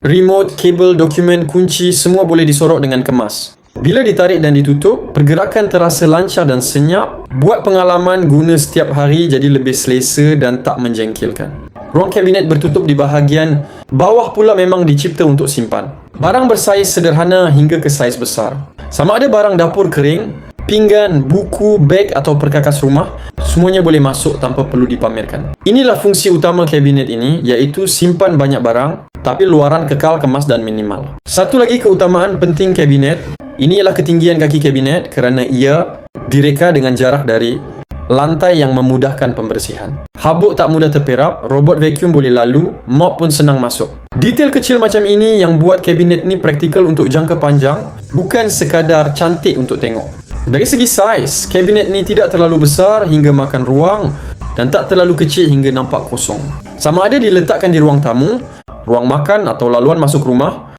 remote, kabel, dokumen, kunci semua boleh disorok dengan kemas. Bila ditarik dan ditutup, pergerakan terasa lancar dan senyap, buat pengalaman guna setiap hari jadi lebih selesa dan tak menjengkelkan. Ruang kabinet bertutup di bahagian bawah pula memang dicipta untuk simpan. Barang bersaiz sederhana hingga ke saiz besar. Sama ada barang dapur kering, pinggan, buku, beg atau perkakas rumah, semuanya boleh masuk tanpa perlu dipamerkan. Inilah fungsi utama kabinet ini, iaitu simpan banyak barang, tapi luaran kekal, kemas dan minimal. Satu lagi keutamaan penting kabinet, ini ialah ketinggian kaki kabinet kerana ia direka dengan jarak dari lantai yang memudahkan pembersihan. Habuk tak mudah terperap, robot vacuum boleh lalu, mop pun senang masuk. Detail kecil macam ini yang buat kabinet ni praktikal untuk jangka panjang, bukan sekadar cantik untuk tengok. Dari segi saiz, kabinet ni tidak terlalu besar hingga makan ruang dan tak terlalu kecil hingga nampak kosong. Sama ada diletakkan di ruang tamu, ruang makan atau laluan masuk rumah,